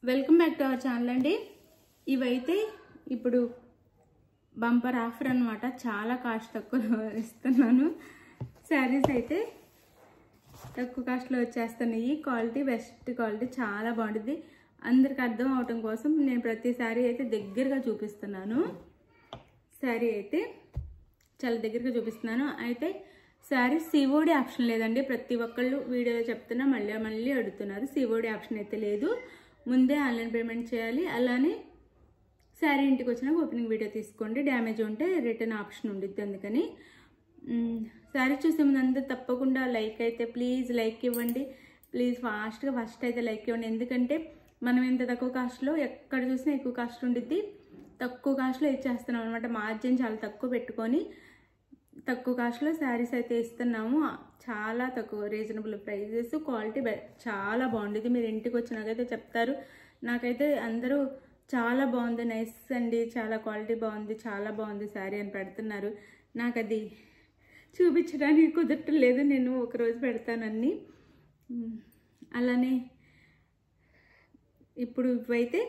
Welcome back to our channel అండి. ఇవైతే ఇప్పుడు బంపర్ ఆఫర్ అన్నమాట. చాలా కాస్ట్ తక్కువ ఇస్తున్నాను. శారీస్ అయితే తక్కువ కాస్ట్లో వచ్చేస్తున్నాయి. క్వాలిటీ బెస్ట్ క్వాలిటీ, చాలా బాగుంటుంది. అందరికి అర్థం అవటం కోసం నేను ప్రతి శారీ అయితే దగ్గరగా చూపిస్తున్నాను. శారీ అయితే చాలా దగ్గరగా చూపిస్తున్నాను. అయితే శారీ సిఓడి ఆప్షన్ లేదండి. ప్రతి ఒక్కళ్ళు వీడియోలో చెప్తున్నా, మళ్ళీ అడుగుతున్నారు. సిఓడి ఆప్షన్ అయితే లేదు. ముందే ఆన్లైన్ పేమెంట్ చేయాలి. అలానే శారీ ఇంటికి వచ్చినాక ఓపెనింగ్ వీడియో తీసుకోండి. డ్యామేజ్ ఉంటే రిటర్న్ ఆప్షన్ ఉండిద్ది. అందుకని శారీ చూసే ముందు అందరూ తప్పకుండా లైక్ అయితే ప్లీజ్ లైక్ ఇవ్వండి. ప్లీజ్ ఫస్ట్ అయితే లైక్ ఇవ్వండి. ఎందుకంటే మనం ఇంత తక్కువ కాస్ట్లో ఎక్కడ చూసినా ఎక్కువ కాస్ట్ ఉండిద్ది. తక్కువ కాస్ట్లో ఇచ్చేస్తున్నాం అనమాట. మార్జిన్ చాలా తక్కువ పెట్టుకొని తక్కువ కాస్ట్లో శారీస్ అయితే ఇస్తున్నాము. చాలా తక్కువ రీజనబుల్ ప్రైజెస్, క్వాలిటీ చాలా బాగుంటుంది. మీరు ఇంటికి వచ్చినాకైతే చెప్తారు. నాకైతే అందరూ చాలా బాగుంది, నైస్ అండి, చాలా క్వాలిటీ బాగుంది, చాలా బాగుంది శారీ అని పెడుతున్నారు. నాకు అది చూపించడానికి కుదరట్లేదు. నేను ఒకరోజు పెడతాను అన్నీ. అలానే ఇప్పుడు ఇవైతే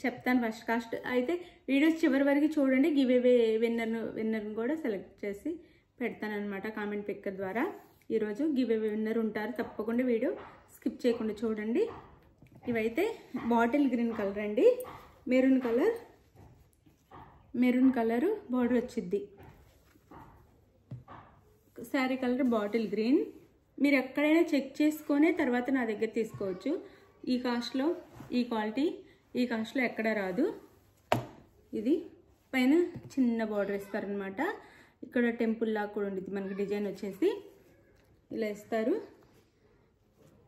చెప్తాను. ఫస్ట్ కాస్ట్ అయితే వీడియోస్ చివరి వరకు చూడండి. గివ్ అవే విన్నర్ను కూడా సెలెక్ట్ చేసి పెడతాను అనమాట కామెంట్ పిక్కర్ ద్వారా. ఈరోజు గివ్ అవే విన్నర్ ఉంటారు. తప్పకుండా వీడియో స్కిప్ చేయకుండా చూడండి. ఇవైతే బాటిల్ గ్రీన్ కలర్ అండి. మెరూన్ కలర్ బార్డర్ వచ్చిద్ది. Sari colour bottle green. మీరు ఎక్కడైనా చెక్ చేసుకొని తర్వాత నా దగ్గర తీసుకోవచ్చు. ఈ కాస్ట్లో, ఈ క్వాలిటీ ఈ కాస్ట్లో ఎక్కడ రాదు. ఇది పైన చిన్న బార్డర్ ఇస్తారనమాట. ఇక్కడ టెంపుల్ లాగా కూడా ఉంటుంది. మనకి డిజైన్ వచ్చేసి ఇలా ఇస్తారు.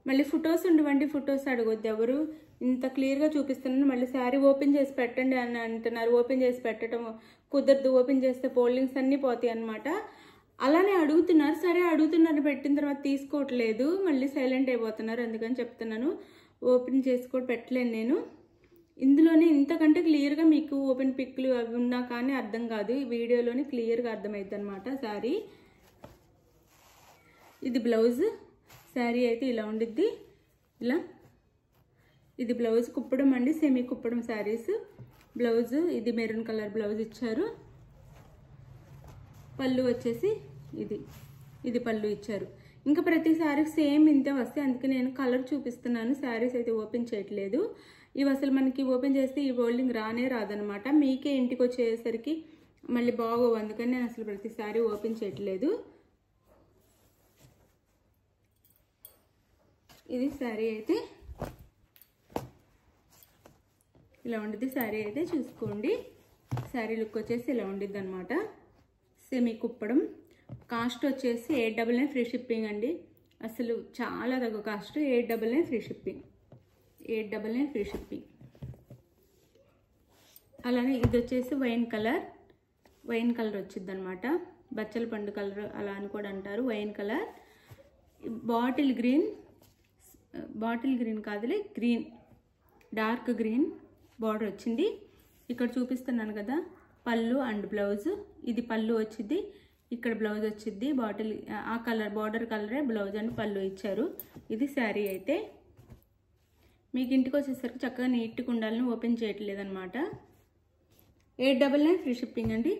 మళ్ళీ ఫొటోస్ ఉండవండి. ఫొటోస్ అడగొద్దు ఎవరు. ఇంత క్లియర్గా చూపిస్తున్నాను. మళ్ళీ శారీ ఓపెన్ చేసి పెట్టండి అని అంటున్నారు. ఓపెన్ చేసి పెట్టడం కుదరదు. ఓపెన్ చేస్తే ఫోల్డింగ్స్ అన్నీ పోతాయి అన్నమాట. అలానే అడుగుతున్నారు. సరే అడుగుతున్నారు, పెట్టిన తర్వాత తీసుకోవట్లేదు. మళ్ళీ సైలెంట్ అయిపోతున్నారు. అందుకని చెప్తున్నాను. ఓపెన్ చేసి కూడా పెట్టలేను నేను. ఇందులోనే ఇంతకంటే క్లియర్గా మీకు ఓపెన్ పిక్లు అవి ఉన్నా కానీ అర్థం కాదు. ఈ వీడియోలోనే క్లియర్గా అర్థమవుతుంది అనమాట శారీ. ఇది బ్లౌజ్. శారీ అయితే ఇలా ఉండిద్ది. ఇలా ఇది బ్లౌజ్ కుప్పడం అండి. Semi Kuppadam saris blouse. ఇది మెరూన్ కలర్ బ్లౌజ్ ఇచ్చారు. పళ్ళు వచ్చేసి ఇది పళ్ళు ఇచ్చారు. ఇంకా ప్రతి శారీకి సేమ్ ఇంతే వస్తాయి. అందుకే నేను కలర్ చూపిస్తున్నాను. శారీస్ అయితే ఓపెన్ చేయట్లేదు. ఇవి అసలు మనకి ఓపెన్ చేస్తే ఈ ఫోల్డింగ్ రాదనమాట. మీకే ఇంటికి వచ్చేసరికి మళ్ళీ బాగోవు. అందుకని నేను అసలు ప్రతి శారీ ఓపెన్ చేయట్లేదు. ఇది శారీ అయితే ఇలా ఉండిద్ది. శారీ అయితే చూసుకోండి. శారీ లుక్ వచ్చేసి ఇలా ఉండిద్ది అనమాట. సెమీ కుప్పడం. కాస్ట్ వచ్చేసి 899 ఫ్రీ షిప్పింగ్ అండి. అసలు చాలా తక్కువ cost. 899 free shipping. 899 free shipping. అలానే ఇది వచ్చేసి వైన్ కలర్ వచ్చింది అనమాట. బచ్చల పండు కలర్ అలా అని కూడా అంటారు. Wine colour. బాటిల్ గ్రీన్ కాదులే, గ్రీన్, డార్క్ గ్రీన్ బార్డర్ వచ్చింది. ఇక్కడ చూపిస్తున్నాను కదా పళ్ళు అండ్ బ్లౌజ్. ఇది పళ్ళు వచ్చింది, ఇక్కడ బ్లౌజ్ వచ్చింది. ఆ కలర్ బార్డర్ కలరే బ్లౌజ్ అండ్ పళ్ళు ఇచ్చారు. ఇది శారీ అయితే మీకు ఇంటికి వచ్చేసరికి చక్కగా నీట్గా ఉండాలని ఓపెన్ చేయట్లేదు అనమాట. 899 ఫ్రీ షిప్పింగ్ అండి.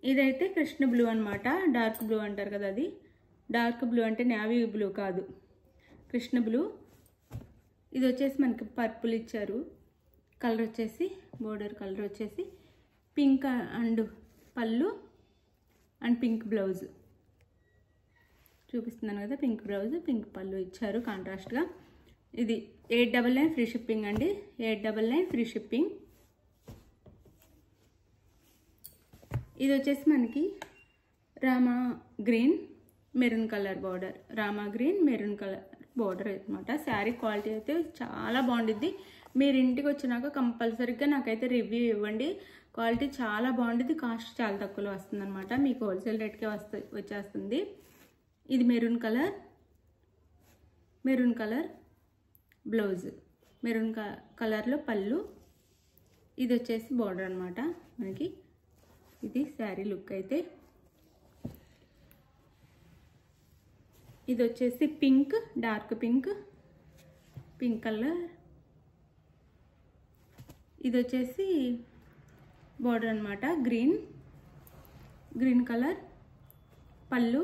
ఇదైతే కృష్ణ బ్లూ అనమాట. డార్క్ బ్లూ అంటారు కదా, అది డార్క్ బ్లూ అంటే నేవీ బ్లూ కాదు, కృష్ణ బ్లూ. ఇది వచ్చేసి మనకి పర్పుల్ ఇచ్చారు. కలర్ వచ్చేసి బోర్డర్ కలర్ వచ్చేసి పింక్ అండ్ పళ్ళు అండ్ పింక్ బ్లౌజ్ చూపిస్తున్నాను కదా. పింక్ బ్లౌజ్, పింక్ పళ్ళు ఇచ్చారు కాంట్రాస్ట్గా. ఇది 899 ఫ్రీ షిప్పింగ్ అండి. 899 ఫ్రీ షిప్పింగ్. ఇది వచ్చేసి మనకి Rama green maroon colour border. Rama green maroon colour border అనమాట. శారీ క్వాలిటీ అయితే చాలా బాగుంటుంది. మీరు ఇంటికి వచ్చినాక కంపల్సరీగా నాకైతే రివ్యూ ఇవ్వండి. క్వాలిటీ చాలా బాగుంటుంది. కాస్ట్ చాలా తక్కువలో వస్తుంది అనమాట. మీకు హోల్సేల్ రేట్కే వచ్చేస్తుంది. ఇది మెరూన్ కలర్ బ్లౌజ్. మెరూన్ కలర్లో పళ్ళు. ఇది వచ్చేసి బార్డర్ అనమాట మనకి. ఇది శారీ లుక్ అయితే. ఇది వచ్చేసి పింక్, డార్క్ పింక్ కలర్ ఇది వచ్చేసి బోర్డర్ అనమాట, గ్రీన్ కలర్ పళ్ళు,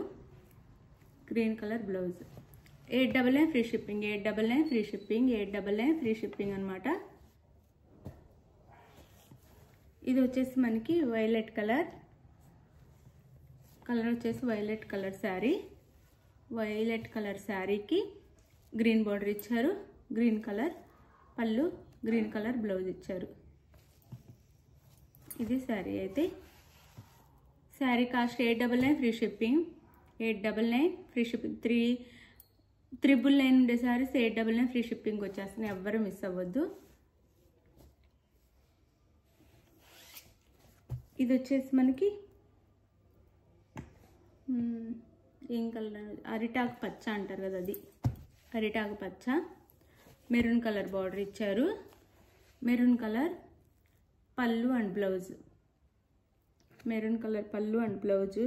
green colour blouse. 899 free shipping, 899 free shipping, 899 free shipping అనమాట. ఇది వచ్చేసి మనకి వైలెట్ కలర్ వచ్చేసి violet colour sari. Violet colour శారీకి గ్రీన్ బార్డర్ ఇచ్చారు, గ్రీన్ కలర్ పళ్ళు, గ్రీన్ కలర్ బ్లౌజ్ ఇచ్చారు. ఇది శారీ అయితే. Sari cost 899 free shipping, 899 free shipping. 399 ఉండే శారీస్ 899 ఫ్రీ షిప్పింగ్ వచ్చేస్తున్నాయి, ఎవ్వరూ మిస్ అవ్వద్దు. ఇది వచ్చేసి మనకి ఏం కలర్, అరిటాకు పచ్చ అంటారు కదా, అది అరిటాకు పచ్చ. మెరూన్ కలర్ బార్డర్ ఇచ్చారు, మెరూన్ కలర్ పళ్ళు అండ్ బ్లౌజ్, మెరూన్ కలర్ పళ్ళు అండ్ బ్లౌజు.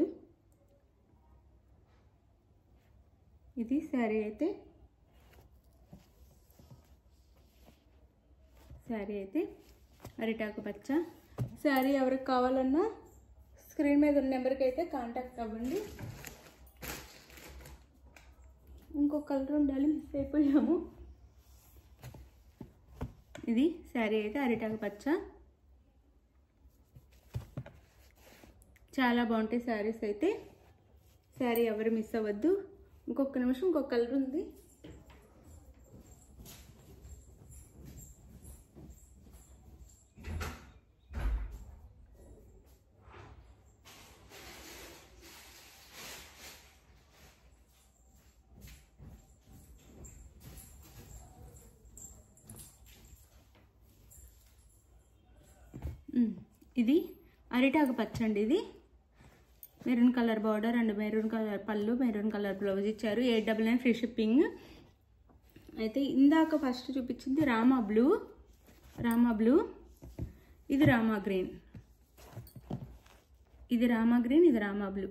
ఇది శారీ అయితే. అరిటాకు పచ్చ శారీ. ఎవరికి కావాలన్నా స్క్రీన్ మీద ఉన్న నెంబర్కి అయితే కాంటాక్ట్ అవ్వండి. ఇంకో కలర్ ఉండాలి, మిస్ అయిపోయాము. ఇది శారీ అయితే అరిటాకు పచ్చ. చాలా బాగుంటాయి శారీస్ అయితే. శారీ ఎవరు మిస్ అవ్వద్దు. ఇంకొక నిమిషం, ఇంకొక కలర్ ఉంది. ఇది అరిటాకు పచ్చండి. ఇది maroon colour border and maroon colour పళ్ళు, మెరూన్ కలర్ బ్లౌజ్ ఇచ్చారు. 899 ఫ్రీ షిప్పింగ్. అయితే ఇందాక ఫస్ట్ చూపించింది రామా బ్లూ. ఇది రామా గ్రీన్, ఇది రామా బ్లూ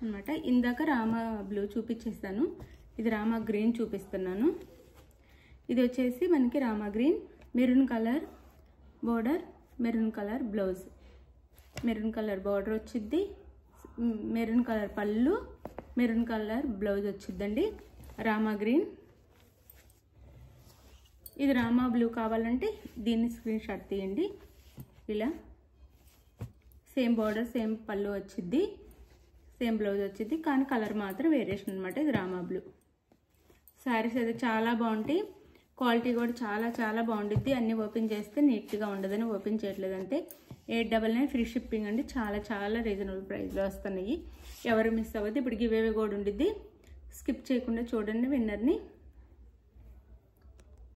అన్నమాట. ఇందాక రామా బ్లూ చూపించేస్తాను, ఇది రామా గ్రీన్ చూపిస్తున్నాను. ఇది వచ్చేసి మనకి Rama green, maroon colour border, maroon colour blouse, maroon colour border వచ్చింది, మెరూన్ కలర్ పళ్ళు, మెరూన్ కలర్ బ్లౌజ్ వచ్చిందండి. రామా గ్రీన్. ఇది రామా బ్లూ కావాలంటే దీన్ని స్క్రీన్ షాట్ తీయండి. ఇలా సేమ్ బార్డర్, సేమ్ పళ్ళు వచ్చింది, సేమ్ బ్లౌజ్ వచ్చింది, కానీ కలర్ మాత్రం వేరియేషన్ అనమాట. ఇది రామా బ్లూ. శారీస్ అయితే చాలా బాగుంటాయి, క్వాలిటీ కూడా చాలా బాగుంటుంది. అన్నీ ఓపెన్ చేస్తే నీట్గా ఉండదని ఓపెన్ చేయట్లేదంటే. 899 ఫ్రీ షిప్పింగ్ అండి. చాలా రీజనబుల్ ప్రైస్లో వస్తున్నాయి, ఎవరు మిస్ అవ్వద్దు. ఇప్పుడు గివ్ అవే కూడా ఉండిద్ది, స్కిప్ చేయకుండా చూడండి విన్నర్ని.